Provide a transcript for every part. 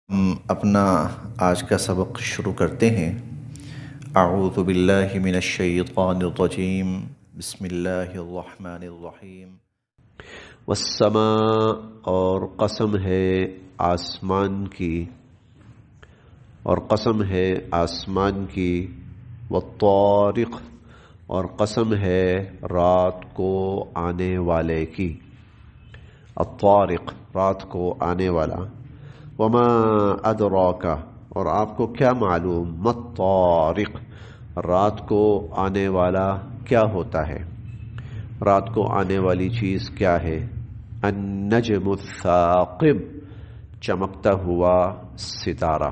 ہم اپنا آج کا سبق شروع کرتے ہیں۔ اعوذ باللہ من الشیطان الرجیم، بسم اللہ الرحمن الرحیم۔ والسماء، اور قسم ہے آسمان کی، اور قسم ہے آسمان کی، والطارق، اور قسم ہے رات کو آنے والے کی، الطارق، رات کو آنے والا، وما ادراک، اور آپ کو کیا معلوم، ما الطارق، رات کو آنے والا کیا ہوتا ہے، رات کو آنے والی چیز کیا ہے، النجم الثاقب، چمکتا ہوا ستارہ۔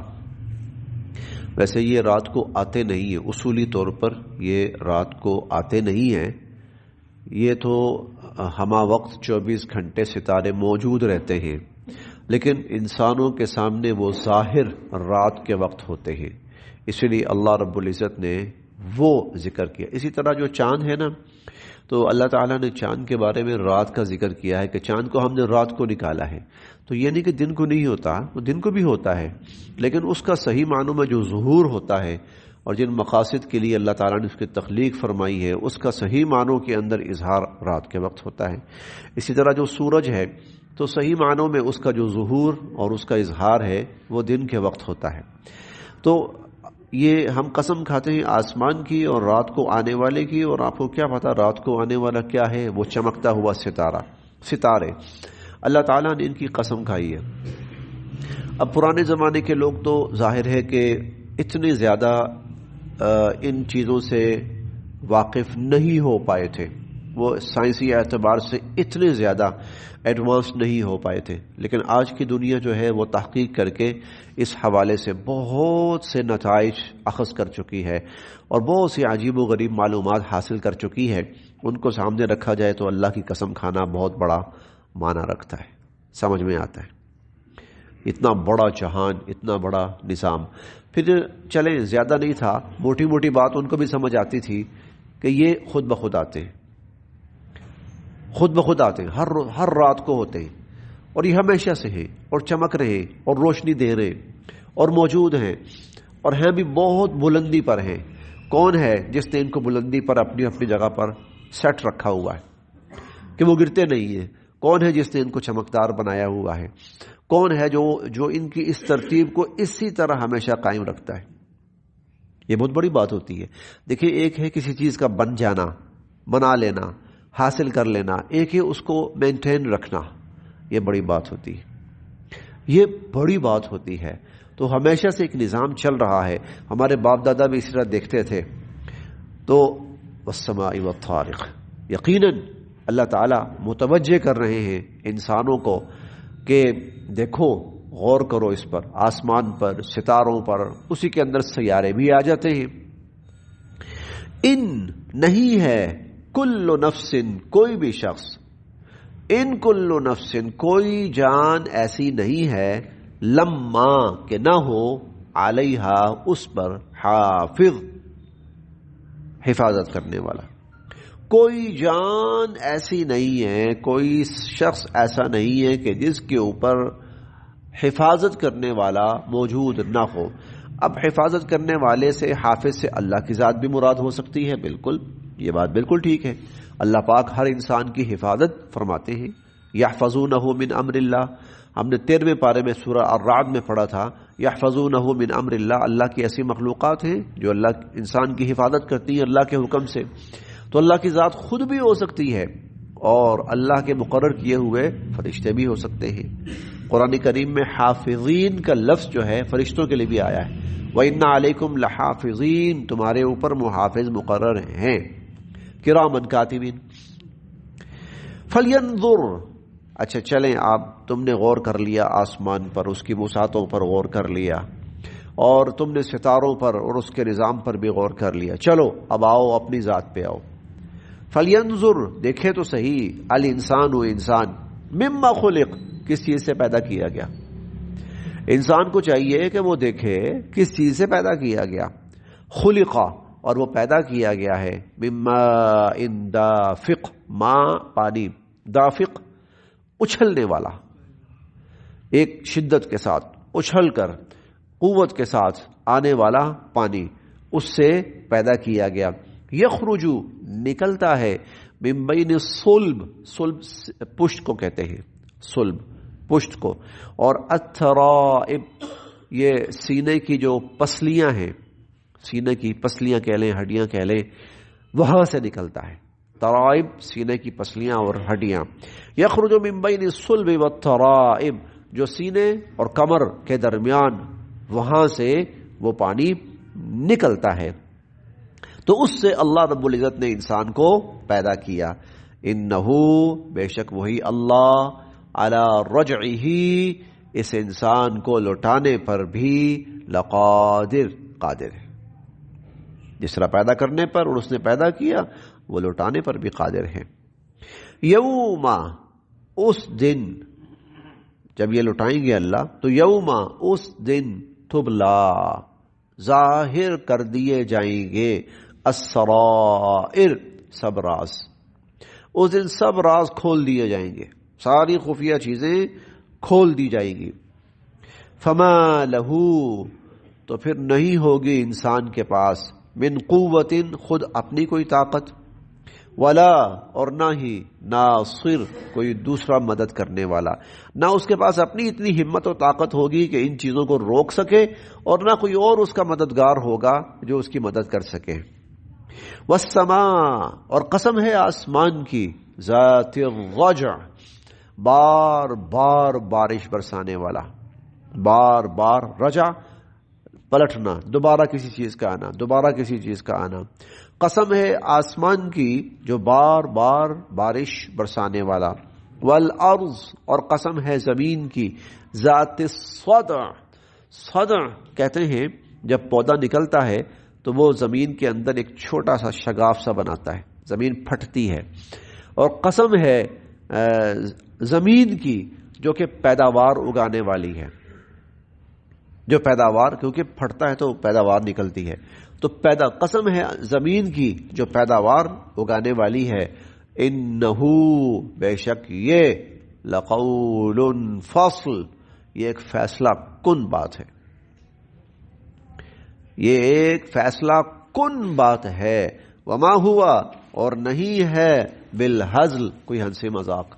ویسے یہ رات کو آتے نہیں ہیں، اصولی طور پر یہ رات کو آتے نہیں ہیں، یہ تو ہمہ وقت 24 گھنٹے ستارے موجود رہتے ہیں، لیکن انسانوں کے سامنے وہ ظاہر رات کے وقت ہوتے ہیں، اسی لیے اللہ رب العزت نے وہ ذکر کیا۔ اسی طرح جو چاند ہے نا، تو اللہ تعالیٰ نے چاند کے بارے میں رات کا ذکر کیا ہے کہ چاند کو ہم نے رات کو نکالا ہے، تو یہ نہیں کہ دن کو نہیں ہوتا، وہ دن کو بھی ہوتا ہے، لیکن اس کا صحیح معنوں میں جو ظہور ہوتا ہے اور جن مقاصد کے لیے اللہ تعالیٰ نے اس کی تخلیق فرمائی ہے، اس کا صحیح معنوں کے اندر اظہار رات کے وقت ہوتا ہے۔ اسی طرح جو سورج ہے تو صحیح معنوں میں اس کا جو ظہور اور اس کا اظہار ہے وہ دن کے وقت ہوتا ہے۔ تو یہ ہم قسم کھاتے ہیں آسمان کی اور رات کو آنے والے کی، اور آپ کو کیا پتا رات کو آنے والا کیا ہے، وہ چمکتا ہوا ستارے، اللہ تعالیٰ نے ان کی قسم کھائی ہے۔ اب پرانے زمانے کے لوگ تو ظاہر ہے کہ اتنے زیادہ ان چیزوں سے واقف نہیں ہو پائے تھے، وہ سائنسی اعتبار سے اتنے زیادہ ایڈوانس نہیں ہو پائے تھے، لیکن آج کی دنیا جو ہے وہ تحقیق کر کے اس حوالے سے بہت سے نتائج اخذ کر چکی ہے اور بہت سی عجیب و غریب معلومات حاصل کر چکی ہے۔ ان کو سامنے رکھا جائے تو اللہ کی قسم کھانا بہت بڑا معنی رکھتا ہے، سمجھ میں آتا ہے، اتنا بڑا جہان، اتنا بڑا نظام۔ پھر چلیں زیادہ نہیں تھا، موٹی موٹی بات ان کو بھی سمجھ آتی تھی کہ یہ خود بخود آتے ہیں، خود بخود آتے ہیں، ہر رات کو ہوتے ہیں، اور یہ ہمیشہ سے ہیں اور چمک رہے اور روشنی دے رہے اور موجود ہیں، اور ہیں بھی بہت بلندی پر ہیں۔ کون ہے جس نے ان کو بلندی پر اپنی اپنی جگہ پر سیٹ رکھا ہوا ہے کہ وہ گرتے نہیں ہیں؟ کون ہے جس نے ان کو چمکدار بنایا ہوا ہے؟ کون ہے جو ان کی اس ترتیب کو اسی طرح ہمیشہ قائم رکھتا ہے؟ یہ بہت بڑی بات ہوتی ہے۔ دیکھیں، ایک ہے کسی چیز کا بن جانا، بنا لینا، حاصل کر لینا، ایک ہے اس کو مینٹین رکھنا، یہ بڑی بات ہوتی ہے، یہ بڑی بات ہوتی ہے۔ تو ہمیشہ سے ایک نظام چل رہا ہے، ہمارے باپ دادا بھی اس طرح دیکھتے تھے۔ تو والسماء والطارق، یقیناً اللہ تعالیٰ متوجہ کر رہے ہیں انسانوں کو کہ دیکھو، غور کرو اس پر، آسمان پر، ستاروں پر، اسی کے اندر سیارے بھی آ جاتے ہیں۔ ان نہیں ہے کل نفس، کوئی بھی شخص، ان کل نفس، کوئی جان ایسی نہیں ہے، لما کہ نہ ہو، علیہا اس پر، حافظ حفاظت کرنے والا، کوئی جان ایسی نہیں ہے، کوئی شخص ایسا نہیں ہے کہ جس کے اوپر حفاظت کرنے والا موجود نہ ہو۔ اب حفاظت کرنے والے سے، حافظ سے اللہ کی ذات بھی مراد ہو سکتی ہے، بالکل، یہ بات بالکل ٹھیک ہے۔ اللہ پاک ہر انسان کی حفاظت فرماتے ہیں، یحفظونہ من امر اللہ، ہم نے 13ویں پارے میں سورہ الرعد میں پڑھا تھا، یحفظونہ من امر اللہ، اللہ کی ایسی مخلوقات ہیں جو اللہ انسان کی حفاظت کرتی ہیں اللہ کے حکم سے۔ تو اللہ کی ذات خود بھی ہو سکتی ہے اور اللہ کے مقرر کیے ہوئے فرشتے بھی ہو سکتے ہیں۔ قرآن کریم میں حافظین کا لفظ جو ہے فرشتوں کے لیے بھی آیا ہے، وَإِنَّ عَلَيْكُمْ لَحَافِظِينَ، تمہارے اوپر محافظ مقرر ہیں، کرامن کاتبین۔ فَلْيَنظُرْ، اچھا چلیں، آپ تم نے غور کر لیا آسمان پر، اس کی وسعتوں پر غور کر لیا، اور تم نے ستاروں پر اور اس کے نظام پر بھی غور کر لیا، چلو اب آؤ اپنی ذات پہ آؤ۔ فَلْيَنظُرْ، دیکھے تو صحیح، الانسان، انسان، مما خلق، کس چیز سے پیدا کیا گیا۔ انسان کو چاہیے کہ وہ دیکھے کس چیز سے پیدا کیا گیا، خلقا، اور وہ پیدا کیا گیا ہے مما ان دافق، ماں پانی، دافق اچھلنے والا، ایک شدت کے ساتھ اچھل کر قوت کے ساتھ آنے والا پانی اس سے پیدا کیا گیا. یخرج نکلتا ہے من بین صلب، صلب پشت کو کہتے ہیں، صلب پشت کو، اور الترائب یہ سینے کی جو پسلیاں ہیں، سینے کی پسلیاں کہہ لیں، ہڈیاں کہہ لیں، وہاں سے نکلتا ہے. ترائب سینے کی پسلیاں اور ہڈیاں. یخرج من بین الصلب والترائب جو سینے اور کمر کے درمیان وہاں سے وہ پانی نکلتا ہے. تو اس سے اللہ رب العزت نے انسان کو پیدا کیا. انہو بے شک وہی اللہ علی رجعہ اس انسان کو لوٹانے پر بھی لقادر قادر ہے. جس طرح پیدا کرنے پر اور اس نے پیدا کیا وہ لوٹانے پر بھی قادر ہے. یوم اس دن جب یہ لوٹائیں گے اللہ تو یوم اس دن تبلا ظاہر کر دیے جائیں گے السرائر سب راز. اس دن سب راز کھول دیے جائیں گے، ساری خفیہ چیزیں کھول دی جائیں گی. فما لہو تو پھر نہیں ہوگی انسان کے پاس من قوت خود اپنی کوئی طاقت، ولا اور نہ ہی ناصر کوئی دوسرا مدد کرنے والا. نہ اس کے پاس اپنی اتنی ہمت و طاقت ہوگی کہ ان چیزوں کو روک سکے، اور نہ کوئی اور اس کا مددگار ہوگا جو اس کی مدد کر سکے. والسماء اور قسم ہے آسمان کی، ذات الرجع بار بار بارش برسانے والا، بار بار رجع پلٹنا، دوبارہ کسی چیز کا آنا، دوبارہ کسی چیز کا آنا. قسم ہے آسمان کی جو بار بار بارش برسانے والا. والارض اور قسم ہے زمین کی، ذات الصدع صدع کہتے ہیں جب پودا نکلتا ہے تو وہ زمین کے اندر ایک چھوٹا سا شگاف سا بناتا ہے، زمین پھٹتی ہے. اور قسم ہے زمین کی جو کہ پیداوار اگانے والی ہے، جو پیداوار کیونکہ پھٹتا ہے تو پیداوار نکلتی ہے، تو قسم ہے زمین کی جو پیداوار اگانے والی ہے. انہو بے شک یہ لقول فصل یہ ایک فیصلہ کن بات ہے، یہ ایک فیصلہ کن بات ہے. وما ہوا اور نہیں ہے بالہزل کوئی ہنسی مذاق،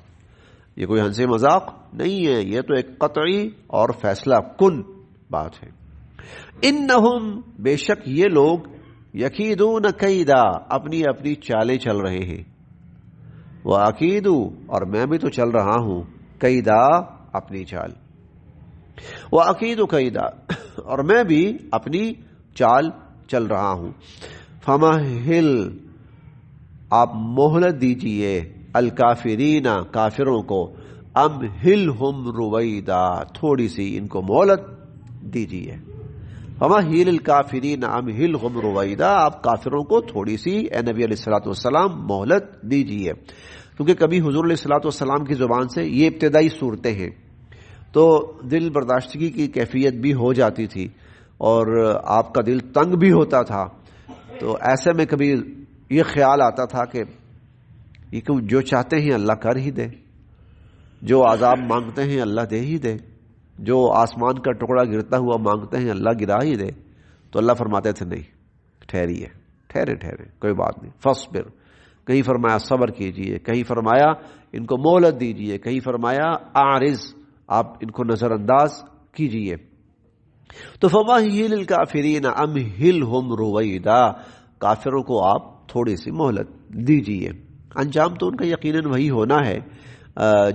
یہ کوئی ہنسی مذاق نہیں ہے، یہ تو ایک قطعی اور فیصلہ کن بات ہے. انہم بے شک یہ لوگ یکیدون کیدا اپنی اپنی چالیں چل رہے ہیں. وَأَكِيدُ اور میں بھی تو چل رہا ہوں کیدا اپنی چال. وَأَكِيدُ کیدا اور میں بھی اپنی چال چل رہا ہوں. فَمَهِّلْ آپ مہلت دیجئے الکافرین کافروں کو، امہلہم رویدا تھوڑی سی ان کو مہلت دیجئے. فَمَهِّلِ الْكَافِرِينَ أَمْهِلْهُمْ رُوَيْدًا آپ کافروں کو تھوڑی سی اے نبی علیہ الصلوۃ والسلام مہلت دیجئے. کیونکہ کبھی حضور علیہ الصلوۃ والسلام کی زبان سے یہ ابتدائی صورتیں ہیں تو دل برداشتگی کی کیفیت بھی ہو جاتی تھی اور آپ کا دل تنگ بھی ہوتا تھا. تو ایسے میں کبھی یہ خیال آتا تھا کہ یہ جو چاہتے ہیں اللہ کر ہی دے، جو عذاب مانگتے ہیں اللہ دے ہی دے، جو آسمان کا ٹکڑا گرتا ہوا مانگتے ہیں اللہ گرا ہی دے. تو اللہ فرماتے تھے نہیں، ٹھہریے، ٹھہرے کوئی بات نہیں. فصبر کہیں فرمایا صبر کیجئے، کہیں فرمایا ان کو مہلت دیجئے، کہیں فرمایا اعرض آپ ان کو نظر انداز کیجئے. تو فَمَهِّلِ الْكَافِرِينَ أَمْهِلْهُمْ رُوَيْدًا کافروں کو آپ تھوڑی سی مہلت دیجئے. انجام تو ان کا یقیناً وہی ہونا ہے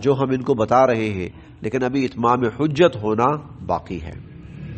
جو ہم ان کو بتا رہے ہیں، لیکن ابھی اتمام حجت ہونا باقی ہے.